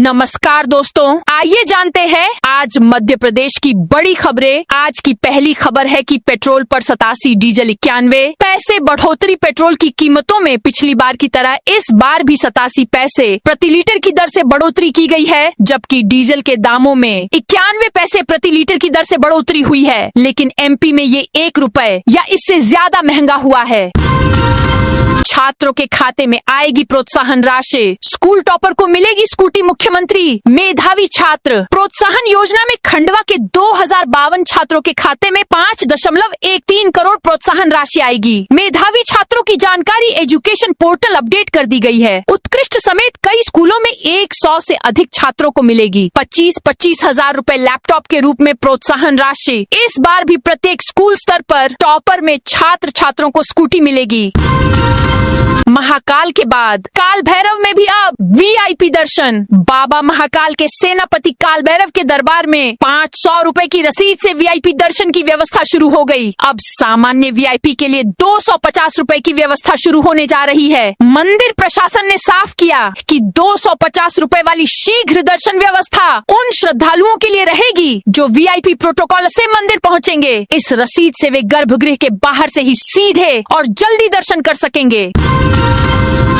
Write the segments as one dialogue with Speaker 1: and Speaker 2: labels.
Speaker 1: नमस्कार दोस्तों, आइए जानते हैं आज मध्य प्रदेश की बड़ी खबरें। आज की पहली खबर है कि पेट्रोल पर 87, डीजल 91 पैसे बढ़ोतरी। पेट्रोल की कीमतों में पिछली बार की तरह इस बार भी 87 पैसे प्रति लीटर की दर से बढ़ोतरी की गई है, जबकि डीजल के दामों में 91 पैसे प्रति लीटर की दर से बढ़ोतरी हुई है। लेकिन एमपी में ये 1 रुपए या इससे ज्यादा महंगा हुआ है। छात्रों के खाते में आएगी प्रोत्साहन राशि, स्कूल टॉपर को मिलेगी स्कूटी। मुख्यमंत्री मेधावी छात्र प्रोत्साहन योजना में खंडवा के 2052 छात्रों के खाते में 5.13 करोड़ प्रोत्साहन राशि आएगी। मेधावी छात्रों की जानकारी एजुकेशन पोर्टल अपडेट कर दी गई है। उत्कृष्ट समेत कई स्कूलों में 100 से अधिक छात्रों को मिलेगी 25-25 हजार रूपए लैपटॉप के रूप में प्रोत्साहन राशि। इस बार भी प्रत्येक स्कूल स्तर पर टॉपर में छात्र छात्रों को स्कूटी मिलेगी। महाकाल के बाद काल भैरव में भी अब वीआईपी दर्शन। बाबा महाकाल के सेनापति काल भैरव के दरबार में 500 रुपए की रसीद से वीआईपी दर्शन की व्यवस्था शुरू हो गई। अब सामान्य वीआईपी के लिए 250 रुपए की व्यवस्था शुरू होने जा रही है। मंदिर प्रशासन ने साफ किया कि 250 रुपए वाली शीघ्र दर्शन व्यवस्था उन श्रद्धालुओं के लिए रहेगी जो वीआईपी प्रोटोकॉल से मंदिर पहुंचेंगे। इस रसीद से वे गर्भगृह के बाहर से ही सीधे और जल्दी दर्शन कर सकेंगे।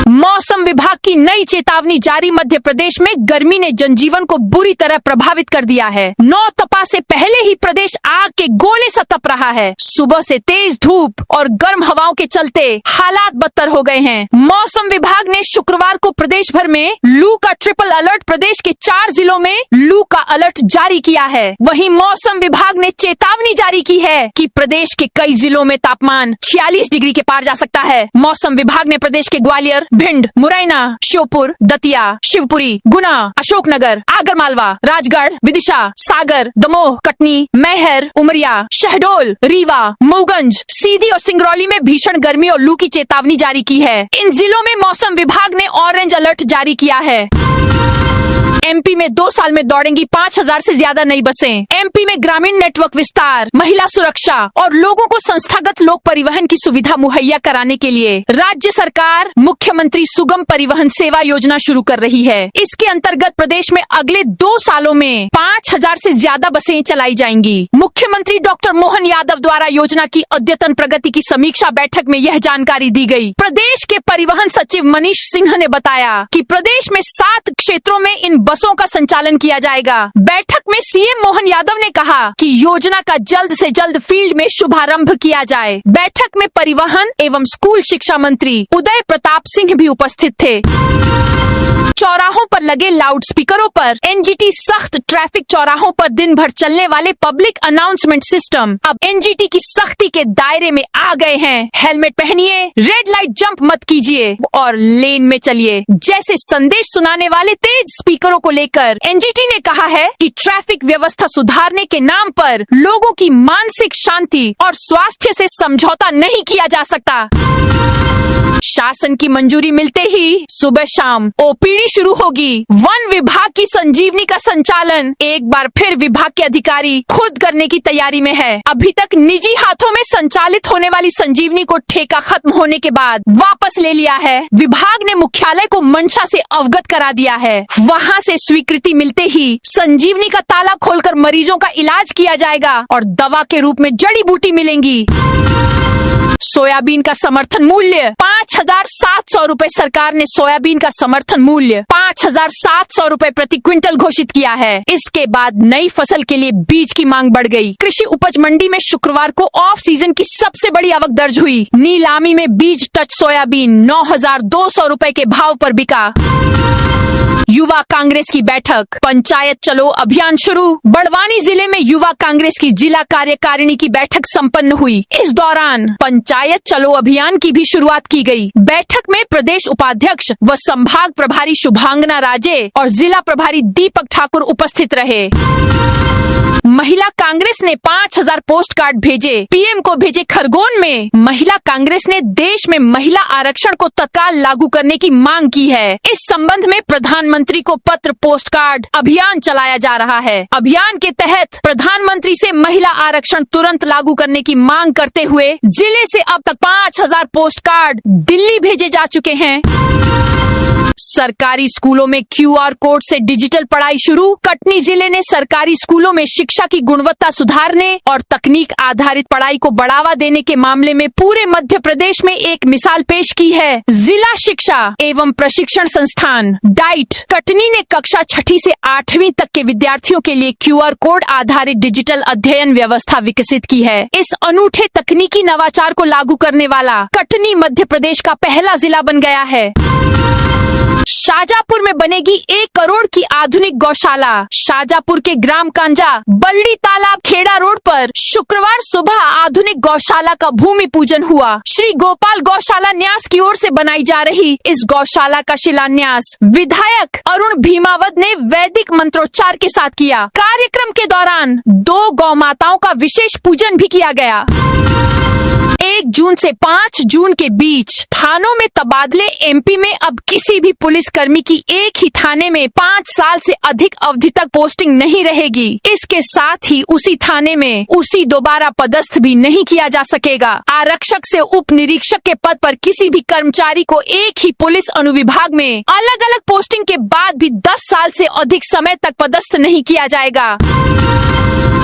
Speaker 1: मौसम विभाग की नई चेतावनी जारी। मध्य प्रदेश में गर्मी ने जनजीवन को बुरी तरह प्रभावित कर दिया है। नौतपा से पहले ही प्रदेश आग के गोले से तप रहा है। सुबह से तेज धूप और गर्म हवाओं के चलते हालात बदतर हो गए हैं। मौसम विभाग ने शुक्रवार को प्रदेश भर में लू का ट्रिपल अलर्ट, प्रदेश के 4 जिलों में लू का अलर्ट जारी किया है। वहीं मौसम विभाग ने चेतावनी जारी की है कि प्रदेश के कई जिलों में तापमान 46 डिग्री के पार जा सकता है। मौसम विभाग ने प्रदेश के ग्वालियर, भिंड, मुरैना, श्योपुर, दतिया, शिवपुरी, गुना, अशोकनगर, आगरमालवा, राजगढ़, विदिशा, सागर, दमोह, कटनी, मैहर, उमरिया, शहडोल, रीवा, मऊगंज, सीधी और सिंगरौली में भीषण गर्मी और लू की चेतावनी जारी की है। इन जिलों में मौसम विभाग ने ऑरेंज अलर्ट जारी किया है। एमपी में 2 साल में दौड़ेंगी 5000 से ज्यादा नई बसें। एमपी में ग्रामीण नेटवर्क विस्तार, महिला सुरक्षा और लोगों को संस्थागत लोक परिवहन की सुविधा मुहैया कराने के लिए राज्य सरकार मुख्यमंत्री सुगम परिवहन सेवा योजना शुरू कर रही है। इसके अंतर्गत प्रदेश में अगले 2 सालों में 5000 से ज्यादा बसें चलाई जाएंगी। मुख्यमंत्री डॉक्टर मोहन यादव द्वारा योजना की अद्यतन प्रगति की समीक्षा बैठक में यह जानकारी दी गई। प्रदेश के परिवहन सचिव मनीष सिन्हा ने बताया कि प्रदेश में 7 क्षेत्रों में इन बसों का संचालन किया जाएगा। बैठक में सीएम मोहन यादव ने कहा कि योजना का जल्द से जल्द फील्ड में शुभारंभ किया जाए। बैठक में परिवहन एवं स्कूल शिक्षा मंत्री उदय प्रताप सिंह भी उपस्थित थे। चौराहों पर लगे लाउडस्पीकरों पर एनजीटी सख्त। ट्रैफिक चौराहों पर दिन भर चलने वाले पब्लिक अनाउंसमेंट सिस्टम अब एनजीटी की सख्ती के दायरे में आ गए हैं। हेलमेट पहनिए, रेड लाइट जंप मत कीजिए और लेन में चलिए जैसे संदेश सुनाने वाले तेज स्पीकरों को लेकर एनजीटी ने कहा है कि ट्रैफिक व्यवस्था सुधारने के नाम पर लोगों की मानसिक शांति और स्वास्थ्य से समझौता नहीं किया जा सकता। शासन की मंजूरी मिलते ही सुबह शाम ओपीडी शुरू होगी। वन विभाग की संजीवनी का संचालन एक बार फिर विभाग के अधिकारी खुद करने की तैयारी में है। अभी तक निजी हाथों में संचालित होने वाली संजीवनी को ठेका खत्म होने के बाद वापस ले लिया है। विभाग ने मुख्यालय को मंशा से अवगत करा दिया है। वहां से स्वीकृति मिलते ही संजीवनी का ताला खोलकर मरीजों का इलाज किया जाएगा और दवा के रूप में जड़ी बूटी मिलेंगी। सोयाबीन का समर्थन मूल्य 5700 रुपए। सरकार ने सोयाबीन का समर्थन मूल्य 5700 रुपए प्रति क्विंटल घोषित किया है। इसके बाद नई फसल के लिए बीज की मांग बढ़ गई। कृषि उपज मंडी में शुक्रवार को ऑफ सीजन की सबसे बड़ी आवक दर्ज हुई। नीलामी में बीज टच सोयाबीन 9200 रुपए के भाव पर बिका। युवा कांग्रेस की बैठक, पंचायत चलो अभियान शुरू। बड़वानी जिले में युवा कांग्रेस की जिला कार्यकारिणी की बैठक संपन्न हुई। इस दौरान पंचायत चलो अभियान की भी शुरुआत की गई। बैठक में प्रदेश उपाध्यक्ष व संभाग प्रभारी शुभांगना राजे और जिला प्रभारी दीपक ठाकुर उपस्थित रहे। महिला कांग्रेस ने 5000 पोस्ट कार्ड भेजे। पीएम को भेजे खरगोन में। महिला कांग्रेस ने देश में महिला आरक्षण को तत्काल लागू करने की मांग की है। इस संबंध में प्रधानमंत्री को पत्र पोस्ट कार्ड अभियान चलाया जा रहा है। अभियान के तहत प्रधानमंत्री से महिला आरक्षण तुरंत लागू करने की मांग करते हुए जिले से अब तक 5000 पोस्ट कार्ड दिल्ली भेजे जा चुके हैं। सरकारी स्कूलों में QR कोड से डिजिटल पढ़ाई शुरू। कटनी जिले ने सरकारी स्कूलों में शिक्षा की गुणवत्ता सुधारने और तकनीक आधारित पढ़ाई को बढ़ावा देने के मामले में पूरे मध्य प्रदेश में एक मिसाल पेश की है। जिला शिक्षा एवं प्रशिक्षण संस्थान डाइट कटनी ने कक्षा 6ठी से 8वीं तक के विद्यार्थियों के लिए QR कोड आधारित डिजिटल अध्ययन व्यवस्था विकसित की है। इस अनूठे तकनीकी नवाचार को लागू करने वाला कटनी मध्य प्रदेश का पहला जिला बन गया है। शाजापुर में बनेगी 1 करोड़ की आधुनिक गौशाला। शाजापुर के ग्राम कांजा बल्ली तालाब खेड़ा रोड पर शुक्रवार सुबह आधुनिक गौशाला का भूमि पूजन हुआ। श्री गोपाल गौशाला न्यास की ओर से बनाई जा रही इस गौशाला का शिलान्यास विधायक अरुण भीमावत ने वैदिक मंत्रोच्चार के साथ किया। कार्यक्रम के दौरान 2 गौ माताओं का विशेष पूजन भी किया गया। 1 जून से 5 जून के बीच थानों में तबादले। MP में अब किसी भी पुलिसकर्मी की एक ही थाने में 5 साल से अधिक अवधि तक पोस्टिंग नहीं रहेगी। इसके साथ ही उसी थाने में उसी दोबारा पदस्थ भी नहीं किया जा सकेगा। आरक्षक से उप निरीक्षक के पद पर किसी भी कर्मचारी को एक ही पुलिस अनुविभाग में अलग अलग पोस्टिंग के बाद भी 10 साल से अधिक समय तक पदस्थ नहीं किया जाएगा।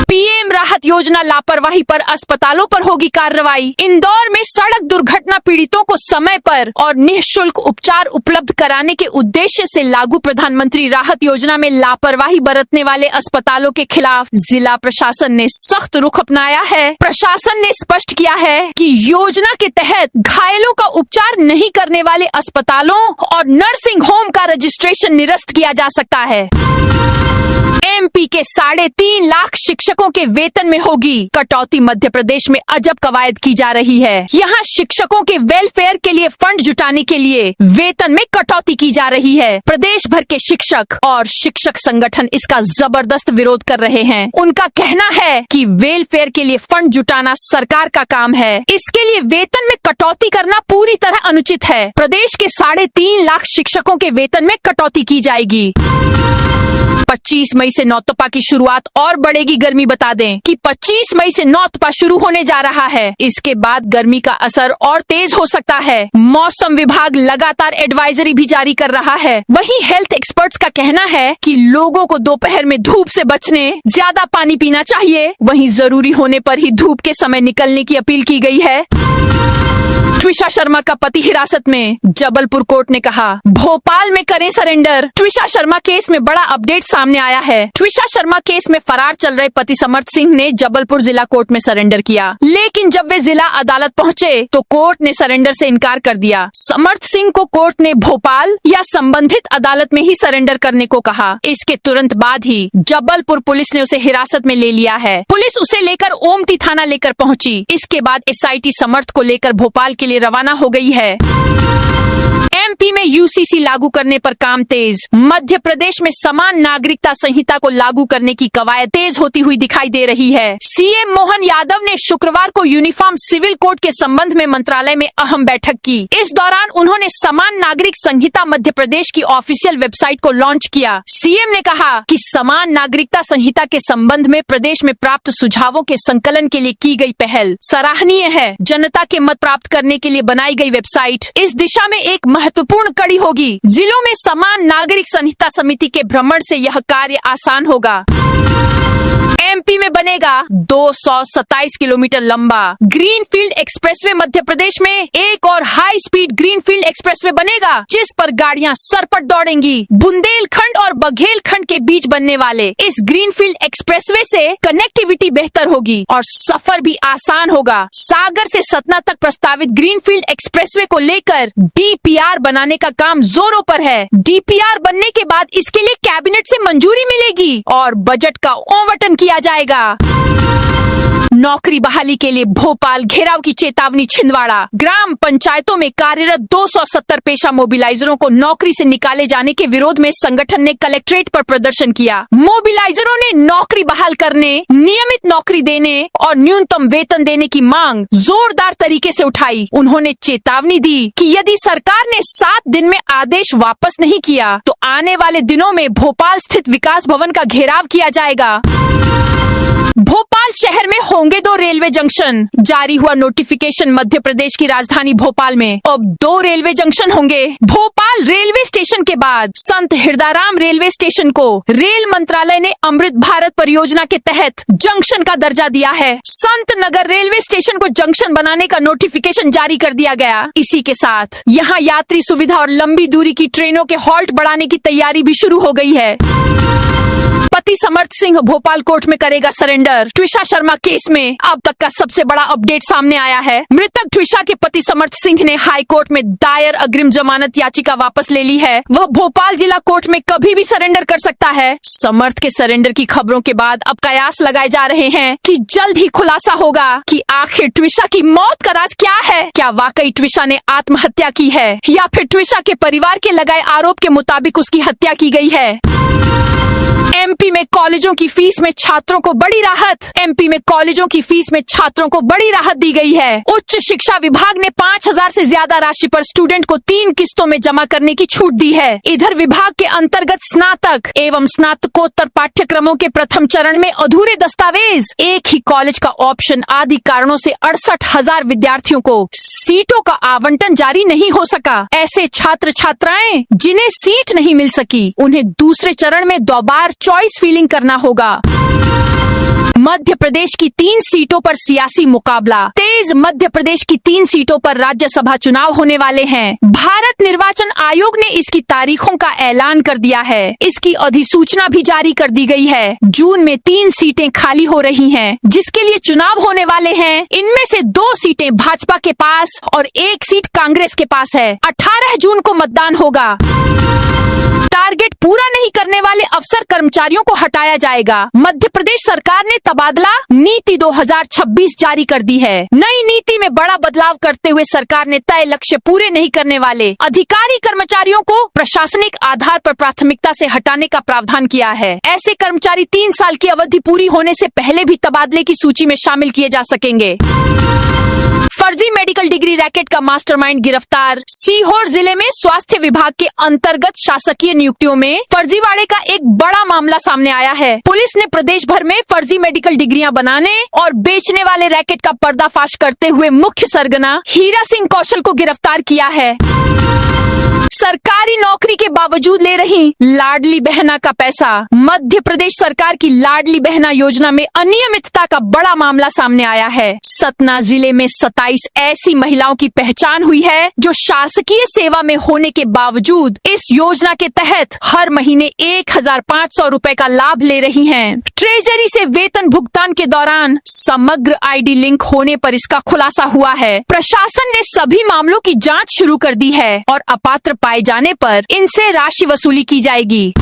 Speaker 1: PM राहत योजना लापरवाही पर अस्पतालों पर होगी कार्रवाई। इंदौर में सड़क दुर्घटना पीड़ितों को समय पर और निःशुल्क उपचार उपलब्ध कराने के उद्देश्य से लागू प्रधानमंत्री राहत योजना में लापरवाही बरतने वाले अस्पतालों के खिलाफ जिला प्रशासन ने सख्त रुख अपनाया है। प्रशासन ने स्पष्ट किया है कि योजना के तहत घायलों का उपचार नहीं करने वाले अस्पतालों और नर्सिंग होम का रजिस्ट्रेशन निरस्त किया जा सकता है। MP के 3.5 लाख शिक्षकों के वेतन में होगी कटौती। मध्य प्रदेश में अजब कवायद की जा रही है। यहाँ शिक्षकों के वेलफेयर के लिए फंड जुटाने के लिए वेतन में कटौती की जा रही है। प्रदेश भर के शिक्षक और शिक्षक संगठन इसका जबरदस्त विरोध कर रहे हैं। उनका कहना है कि वेलफेयर के लिए फंड जुटाना सरकार का काम है, इसके लिए वेतन में कटौती करना पूरी तरह अनुचित है। प्रदेश के 3.5 लाख शिक्षकों के वेतन में कटौती की जाएगी। 25 मई से नौतपा की शुरुआत और बढ़ेगी गर्मी। बता दें कि 25 मई से नौतपा शुरू होने जा रहा है। इसके बाद गर्मी का असर और तेज हो सकता है। मौसम विभाग लगातार एडवाइजरी भी जारी कर रहा है। वहीं हेल्थ एक्सपर्ट्स का कहना है कि लोगों को दोपहर में धूप से बचने, ज्यादा पानी पीना चाहिए। वहीं जरूरी होने पर ही धूप के समय निकलने की अपील की गई है। ट्विशा शर्मा का पति हिरासत में। जबलपुर कोर्ट ने कहा भोपाल में करें सरेंडर। ट्विशा शर्मा केस में बड़ा अपडेट सामने आया है। ट्विशा शर्मा केस में फरार चल रहे पति समर्थ सिंह ने जबलपुर जिला कोर्ट में सरेंडर किया, लेकिन जब वे जिला अदालत पहुंचे तो कोर्ट ने सरेंडर से इनकार कर दिया। समर्थ सिंह को कोर्ट ने भोपाल या संबंधित अदालत में ही सरेंडर करने को कहा। इसके तुरंत बाद ही जबलपुर पुलिस ने उसे हिरासत में ले लिया है। पुलिस उसे लेकर ओमती थाना लेकर पहुंची। इसके बाद SIT समर्थ को लेकर भोपाल के लिए रवाना हो गई है। MP में UCC लागू करने पर काम तेज। मध्य प्रदेश में समान नागरिकता संहिता को लागू करने की कवायद तेज होती हुई दिखाई दे रही है। CM मोहन यादव ने शुक्रवार को यूनिफॉर्म सिविल कोड के संबंध में मंत्रालय में अहम बैठक की। इस दौरान उन्होंने समान नागरिक संहिता मध्य प्रदेश की ऑफिशियल वेबसाइट को लॉन्च किया। CM ने कहा कि समान नागरिकता संहिता के संबंध में प्रदेश में प्राप्त सुझावों के संकलन के लिए की गई पहल सराहनीय है। जनता के मत प्राप्त करने के लिए बनाई गई वेबसाइट इस दिशा में एक महत्वपूर्ण कड़ी होगी। जिलों में समान नागरिक संहिता समिति के भ्रमण से यह कार्य आसान होगा। MP में बनेगा 227 किलोमीटर लंबा ग्रीनफील्ड एक्सप्रेसवे। मध्य प्रदेश में एक और हाई स्पीड ग्रीनफील्ड एक्सप्रेसवे बनेगा, जिस पर गाड़ियां सरपट दौड़ेंगी। बुंदेलखंड और बघेलखंड के बीच बनने वाले इस ग्रीनफील्ड एक्सप्रेसवे से कनेक्टिविटी बेहतर होगी और सफर भी आसान होगा। सागर से सतना तक प्रस्तावित ग्रीनफील्ड एक्सप्रेसवे को लेकर DPR बनाने का काम जोरों पर है। DPR बनने के बाद इसके लिए कैबिनेट से मंजूरी मिलेगी और बजट का आवंटन किया जाएगा। नौकरी बहाली के लिए भोपाल घेराव की चेतावनी। छिंदवाड़ा ग्राम पंचायतों में कार्यरत 270 पेशा मोबिलाइजरों को नौकरी से निकाले जाने के विरोध में संगठन ने कलेक्ट्रेट पर प्रदर्शन किया। मोबिलाइजरों ने नौकरी बहाल करने, नियमित नौकरी देने और न्यूनतम वेतन देने की मांग जोरदार तरीके से उठाई। उन्होंने चेतावनी दी कि यदि सरकार ने 7 दिन में आदेश वापस नहीं किया तो आने वाले दिनों में भोपाल स्थित विकास भवन का घेराव किया जाएगा। भोपाल शहर में होंगे 2 रेलवे जंक्शन। जारी हुआ नोटिफिकेशन मध्य प्रदेश की राजधानी भोपाल में अब 2 रेलवे जंक्शन होंगे। भोपाल रेलवे स्टेशन के बाद संत हिरदाराम रेलवे स्टेशन को रेल मंत्रालय ने अमृत भारत परियोजना के तहत जंक्शन का दर्जा दिया है। संत नगर रेलवे स्टेशन को जंक्शन बनाने का नोटिफिकेशन जारी कर दिया गया। इसी के साथ यहाँ यात्री सुविधा और लंबी दूरी की ट्रेनों के हॉल्ट बढ़ाने की तैयारी भी शुरू हो गई है। पति समर्थ सिंह भोपाल कोर्ट में करेगा सरेंडर। ट्विशा शर्मा केस में अब तक का सबसे बड़ा अपडेट सामने आया है। मृतक ट्विशा के पति समर्थ सिंह ने हाई कोर्ट में दायर अग्रिम जमानत याचिका वापस ले ली है। वह भोपाल जिला कोर्ट में कभी भी सरेंडर कर सकता है। समर्थ के सरेंडर की खबरों के बाद अब कयास लगाए जा रहे हैं कि जल्द ही खुलासा होगा कि आखिर ट्विशा की मौत का राज क्या है। क्या वाकई ट्विशा ने आत्महत्या की है या फिर ट्विशा के परिवार के लगाए आरोप के मुताबिक उसकी हत्या की गई है। एमपी में कॉलेजों की फीस में छात्रों को बड़ी राहत। एमपी में कॉलेजों की फीस में छात्रों को बड़ी राहत दी गई है। उच्च शिक्षा विभाग ने 5,000 से ज्यादा राशि पर स्टूडेंट को 3 किस्तों में जमा करने की छूट दी है। इधर विभाग के अंतर्गत स्नातक एवं स्नातकोत्तर पाठ्यक्रमों के प्रथम चरण में अधूरे दस्तावेज, एक ही कॉलेज का ऑप्शन आदि कारणों से 68,000 विद्यार्थियों को सीटों का आवंटन जारी नहीं हो सका। ऐसे छात्र छात्राएं जिन्हें सीट नहीं मिल सकी, उन्हें दूसरे चरण में दोबार चॉइस फिलिंग करना होगा। मध्य प्रदेश की 3 सीटों पर सियासी मुकाबला तेज। मध्य प्रदेश की 3 सीटों पर राज्यसभा चुनाव होने वाले हैं। भारत निर्वाचन आयोग ने इसकी तारीखों का ऐलान कर दिया है। इसकी अधिसूचना भी जारी कर दी गई है। जून में 3 सीटें खाली हो रही हैं, जिसके लिए चुनाव होने वाले हैं। इनमें से 2 सीटें भाजपा के पास और 1 सीट कांग्रेस के पास है। 18 जून को मतदान होगा। टारगेट पूरा नहीं करने वाले अफसर कर्मचारियों को हटाया जाएगा। मध्य प्रदेश सरकार ने तबादला नीति 2026 जारी कर दी है। नई नीति में बड़ा बदलाव करते हुए सरकार ने तय लक्ष्य पूरे नहीं करने वाले अधिकारी कर्मचारियों को प्रशासनिक आधार पर प्राथमिकता से हटाने का प्रावधान किया है। ऐसे कर्मचारी 3 साल की अवधि पूरी होने से पहले भी तबादले की सूची में शामिल किए जा सकेंगे। फर्जी मेडिकल डिग्री रैकेट का मास्टरमाइंड गिरफ्तार। सीहोर जिले में स्वास्थ्य विभाग के अंतर्गत शासकीय नियुक्तियों में फर्जीवाड़े का एक बड़ा मामला सामने आया है। पुलिस ने प्रदेश भर में फर्जी मेडिकल डिग्रियां बनाने और बेचने वाले रैकेट का पर्दाफाश करते हुए मुख्य सरगना हीरा सिंह कौशल को गिरफ्तार किया है। सरकारी नौकरी के बावजूद ले रही लाडली बहना का पैसा। मध्य प्रदेश सरकार की लाडली बहना योजना में अनियमितता का बड़ा मामला सामने आया है। सतना जिले में 27 ऐसी महिलाओं की पहचान हुई है जो शासकीय सेवा में होने के बावजूद इस योजना के तहत हर महीने 1,500 रुपए का लाभ ले रही हैं। ट्रेजरी से वेतन भुगतान के दौरान समग्र आईडी लिंक होने पर इसका खुलासा हुआ है। प्रशासन ने सभी मामलों की जांच शुरू कर दी है और अपात्र पाए जाने पर इनसे राशि वसूली की जाएगी।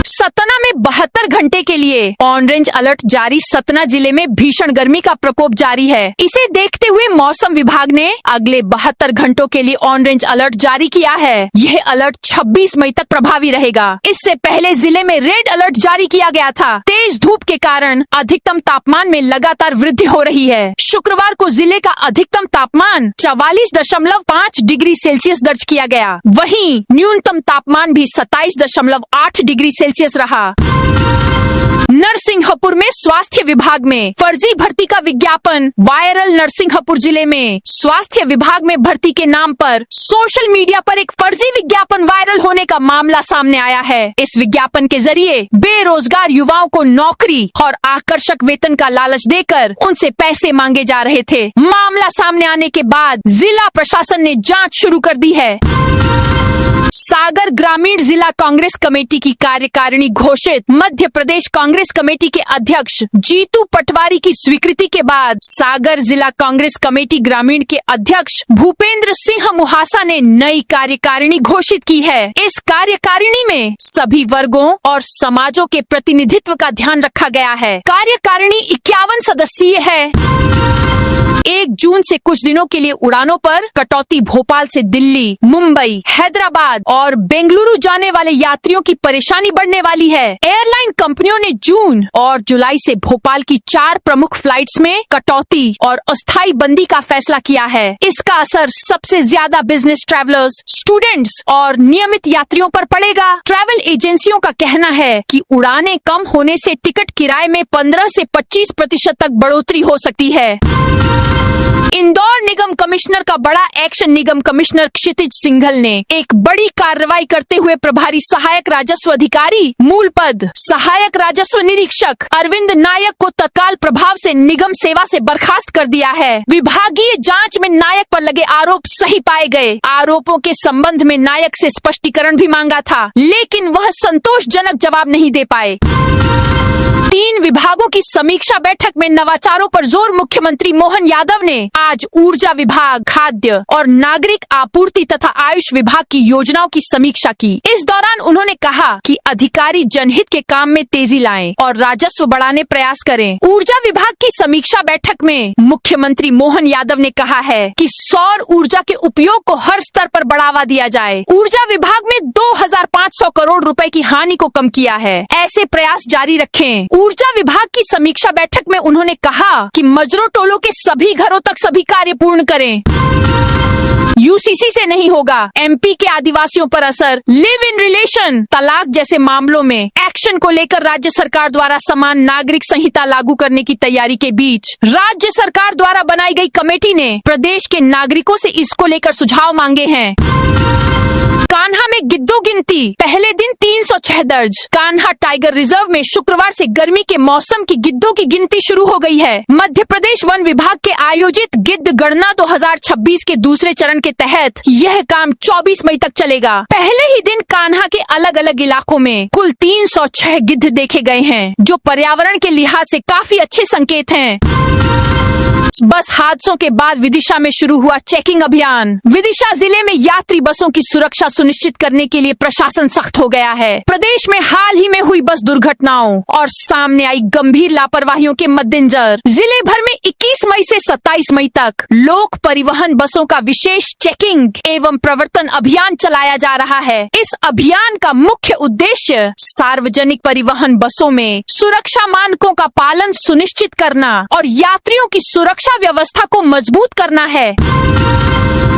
Speaker 1: सतना में 72 घंटे के लिए ऑरेंज अलर्ट जारी। सतना जिले में भीषण गर्मी का प्रकोप जारी है। इसे देखते हुए मौसम विभाग ने अगले 72 घंटों के लिए ऑरेंज अलर्ट जारी किया है। यह अलर्ट 26 मई तक प्रभावी रहेगा। इससे पहले जिले में रेड अलर्ट जारी किया गया था। तेज धूप के कारण अधिकतम तापमान में लगातार वृद्धि हो रही है। शुक्रवार को जिले का अधिकतम तापमान 44.5 डिग्री सेल्सियस दर्ज किया गया। वहीं न्यूनतम तापमान भी 27.8 डिग्री सेल्सियस रहा। नरसिंहपुर में स्वास्थ्य विभाग में फर्जी भर्ती का विज्ञापन वायरल। नरसिंहपुर जिले में स्वास्थ्य विभाग में भर्ती के नाम पर सोशल मीडिया पर एक फर्जी विज्ञापन वायरल होने का मामला सामने आया है। इस विज्ञापन के जरिए बेरोजगार युवाओं को नौकरी और आकर्षक वेतन का लालच देकर उनसे पैसे मांगे जा रहे थे। मामला सामने आने के बाद जिला प्रशासन ने जांच शुरू कर दी है। सागर ग्रामीण जिला कांग्रेस कमेटी की कार्यकारिणी घोषित। मध्य प्रदेश कांग्रेस कमेटी के अध्यक्ष जीतू पटवारी की स्वीकृति के बाद सागर जिला कांग्रेस कमेटी ग्रामीण के अध्यक्ष भूपेंद्र सिंह मुहासा ने नई कार्यकारिणी घोषित की है। इस कार्यकारिणी में सभी वर्गों और समाजों के प्रतिनिधित्व का ध्यान रखा गया है। कार्यकारिणी 51 सदस्यीय है। 1 जून से कुछ दिनों के लिए उड़ानों पर कटौती। भोपाल से दिल्ली, मुंबई, हैदराबाद और बेंगलुरु जाने वाले यात्रियों की परेशानी बढ़ने वाली है। एयरलाइन कंपनी कंपनियों ने जून और जुलाई से भोपाल की 4 प्रमुख फ्लाइट्स में कटौती और अस्थायी बंदी का फैसला किया है। इसका असर सबसे ज्यादा बिजनेस ट्रैवलर्स, स्टूडेंट्स और नियमित यात्रियों पर पड़ेगा। ट्रैवल एजेंसियों का कहना है कि उड़ानें कम होने से टिकट किराए में 15 से 25% तक बढ़ोतरी हो सकती है। इंदौर निगम कमिश्नर का बड़ा एक्शन। निगम कमिश्नर क्षितिज सिंघल ने एक बड़ी कार्रवाई करते हुए प्रभारी सहायक राजस्व अधिकारी मूल पद सहायक राजस्व निरीक्षक अरविंद नायक को तत्काल प्रभाव से निगम सेवा से बर्खास्त कर दिया है। विभागीय जांच में नायक पर लगे आरोप सही पाए गए। आरोपों के संबंध में नायक से स्पष्टीकरण भी मांगा था, लेकिन वह संतोषजनक जवाब नहीं दे पाए। 3 विभागों की समीक्षा बैठक में नवाचारों पर जोर। मुख्यमंत्री मोहन यादव ने आज ऊर्जा विभाग, खाद्य और नागरिक आपूर्ति तथा आयुष विभाग की योजनाओं की समीक्षा की। इस दौरान उन्होंने कहा कि अधिकारी जनहित के काम में तेजी लाएं और राजस्व बढ़ाने प्रयास करें। ऊर्जा विभाग की समीक्षा बैठक में मुख्यमंत्री मोहन यादव ने कहा है कि सौर ऊर्जा के उपयोग को हर स्तर पर बढ़ावा दिया जाए। ऊर्जा विभाग में 2500 करोड़ रुपए की हानि को कम किया है। ऐसे प्रयास जारी रखें। ऊर्जा विभाग की समीक्षा बैठक में उन्होंने कहा कि मजरों टोलों के सभी घरों तक सभी कार्य पूर्ण करें। यूसीसी से नहीं होगा एमपी के आदिवासियों पर असर। लिव इन रिलेशन, तलाक जैसे मामलों में एक्शन को लेकर राज्य सरकार द्वारा समान नागरिक संहिता लागू करने की तैयारी के बीच राज्य सरकार द्वारा बनाई गई कमेटी ने प्रदेश के नागरिकों से इसको लेकर सुझाव मांगे हैं। कान्हा में गिद्धों गिनती, पहले दिन 306 दर्ज। कान्हा टाइगर रिजर्व में शुक्रवार से गर्मी के मौसम की गिद्धों की गिनती शुरू हो गई है। मध्य प्रदेश वन विभाग के आयोजित गिद्ध गणना 2026 के दूसरे चरण के तहत यह काम 24 मई तक चलेगा। पहले ही दिन कान्हा के अलग अलग इलाकों में कुल 306 गिद्ध देखे गए हैं, जो पर्यावरण के लिहाज से काफी अच्छे संकेत हैं। बस हादसों के बाद विदिशा में शुरू हुआ चेकिंग अभियान। विदिशा जिले में यात्री बसों की सुरक्षा सुनिश्चित करने के लिए प्रशासन सख्त हो गया है। प्रदेश में हाल ही में हुई बस दुर्घटनाओं और सामने आई गंभीर लापरवाहियों के मद्देनजर जिले भर में 21 मई से 27 मई तक लोक परिवहन बसों का विशेष चेकिंग एवं प्रवर्तन अभियान चलाया जा रहा है। इस अभियान का मुख्य उद्देश्य सार्वजनिक परिवहन बसों में सुरक्षा मानकों का पालन सुनिश्चित करना और यात्रियों की सुरक्षा व्यवस्था को मजबूत करना है।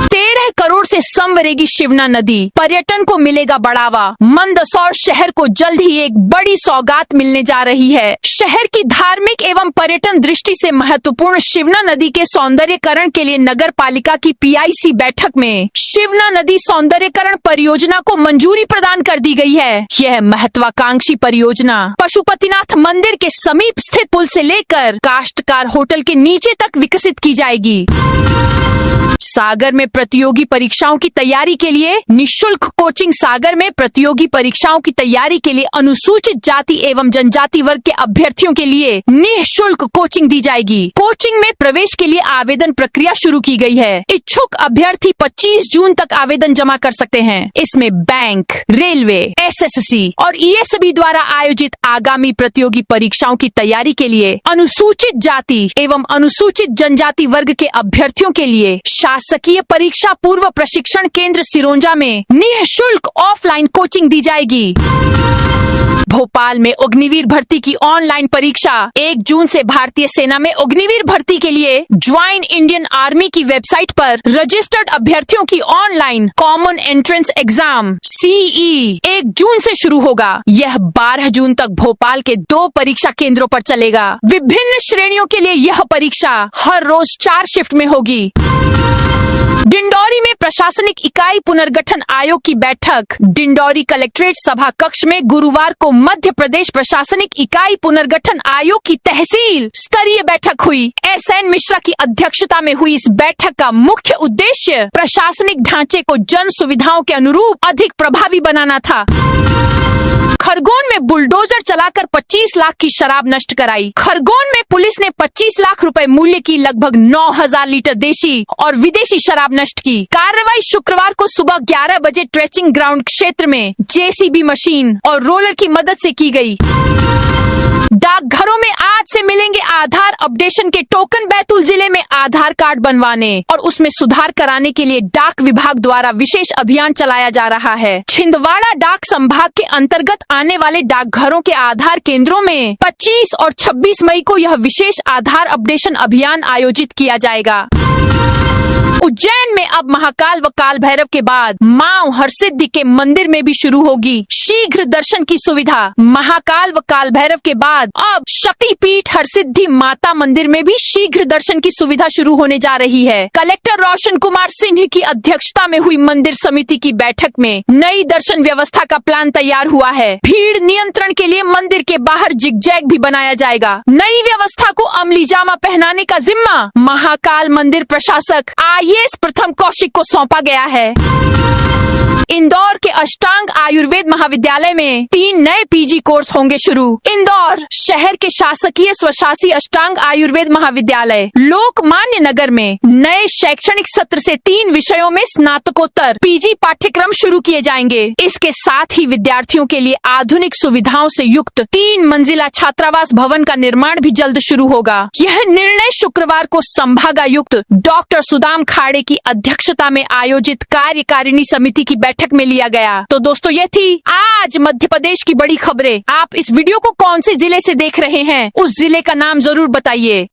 Speaker 1: 13 करोड़ से संवरेगी शिवना नदी, पर्यटन को मिलेगा बढ़ावा। मंदसौर शहर को जल्द ही एक बड़ी सौगात मिलने जा रही है। शहर की धार्मिक एवं पर्यटन दृष्टि से महत्वपूर्ण शिवना नदी के सौंदर्यकरण के लिए नगर पालिका की PIC बैठक में शिवना नदी सौंदर्यकरण परियोजना को मंजूरी प्रदान कर दी गई है। यह महत्वाकांक्षी परियोजना पशुपतिनाथ मंदिर के समीप स्थित पुल से लेकर काष्ठकार होटल के नीचे तक विकसित की जाएगी। सागर में प्रतियोगी परीक्षाओं की तैयारी के लिए निःशुल्क कोचिंग। सागर में प्रतियोगी परीक्षाओं की तैयारी के लिए अनुसूचित जाति एवं जनजाति वर्ग के अभ्यर्थियों के लिए निःशुल्क कोचिंग दी जाएगी। कोचिंग में प्रवेश के लिए आवेदन प्रक्रिया शुरू की गई है। इच्छुक अभ्यर्थी 25 जून तक आवेदन जमा कर सकते हैं। इसमें बैंक, रेलवे, SSC और ESB द्वारा आयोजित आगामी प्रतियोगी परीक्षाओं की तैयारी के लिए अनुसूचित जाति एवं अनुसूचित जनजाति वर्ग के अभ्यर्थियों के लिए शासकीय परीक्षा पूर्व प्रशिक्षण केंद्र सिरोंजा में निःशुल्क ऑफलाइन कोचिंग दी जाएगी। भोपाल में अग्निवीर भर्ती की ऑनलाइन परीक्षा 1 जून से भारतीय सेना में अग्निवीर भर्ती के लिए ज्वाइन इंडियन आर्मी की वेबसाइट पर रजिस्टर्ड अभ्यर्थियों की online common entrance exam CE 1 जून से शुरू होगा। यह 12 जून तक भोपाल के 2 परीक्षा केंद्रों पर चलेगा। विभिन्न श्रेणियों के लिए यह परीक्षा हर रोज 4 शिफ्ट में होगी। डिंडौरी में प्रशासनिक इकाई पुनर्गठन आयोग की बैठक डिंडौरी कलेक्ट्रेट सभा कक्ष में गुरुवार को मध्य प्रदेश प्रशासनिक इकाई पुनर्गठन आयोग की तहसील स्तरीय बैठक हुई। SN मिश्रा की अध्यक्षता में हुई इस बैठक का मुख्य उद्देश्य प्रशासनिक ढांचे को जन सुविधाओं के अनुरूप अधिक प्रभावी बनाना था। खरगोन में बुलडोजर चलाकर 25 लाख की शराब नष्ट कराई। खरगोन में पुलिस ने 25 लाख रुपए मूल्य की लगभग 9000 लीटर देशी और विदेशी शराब नष्ट की। कार्रवाई शुक्रवार को सुबह 11 बजे ट्रेचिंग ग्राउंड क्षेत्र में JCB मशीन और रोलर की मदद से की गई। डाकघरों में आज से मिलेंगे आधार अपडेशन के टोकन। बैतूल जिले में आधार कार्ड बनवाने और उसमें सुधार कराने के लिए डाक विभाग द्वारा विशेष अभियान चलाया जा रहा है। छिंदवाड़ा डाक संभाग के अंतर्गत आने वाले डाकघरों के आधार केंद्रों में 25 और 26 मई को यह विशेष आधार अपडेशन अभियान आयोजित किया जाएगा। उज्जैन में अब महाकाल व काल भैरव के बाद मां हरसिद्धि के मंदिर में भी शुरू होगी शीघ्र दर्शन की सुविधा। महाकाल व काल भैरव के बाद अब शक्तिपीठ हरसिद्धि माता मंदिर में भी शीघ्र दर्शन की सुविधा शुरू होने जा रही है। कलेक्टर रोशन कुमार सिंह की अध्यक्षता में हुई मंदिर समिति की बैठक में नई दर्शन व्यवस्था का प्लान तैयार हुआ है। भीड़ नियंत्रण के लिए मंदिर के बाहर जिगजैग भी बनाया जाएगा। नई व्यवस्था को अमली जामा पहनाने का जिम्मा महाकाल मंदिर प्रशासक IAS प्रथम कौशिक को सौंपा गया है। इंदौर के अष्टांग आयुर्वेद महाविद्यालय में 3 नए PG कोर्स होंगे शुरू। इंदौर शहर के शासकीय स्वशासी अष्टांग आयुर्वेद महाविद्यालय लोकमान्य नगर में नए शैक्षणिक सत्र से 3 विषयों में स्नातकोत्तर PG पाठ्यक्रम शुरू किए जाएंगे। इसके साथ ही विद्यार्थियों के लिए आधुनिक सुविधाओं से युक्त 3 मंजिला छात्रावास भवन का निर्माण भी जल्द शुरू होगा। यह निर्णय शुक्रवार को संभागायुक्त डॉक्टर सुदाम खाड़े की अध्यक्षता में आयोजित कार्यकारिणी समिति की बैठक में लिया गया। तो दोस्तों ये थी आज मध्य प्रदेश की बड़ी खबरें। आप इस वीडियो को कौन से जिले से देख रहे हैं, उस जिले का नाम जरूर बताइए।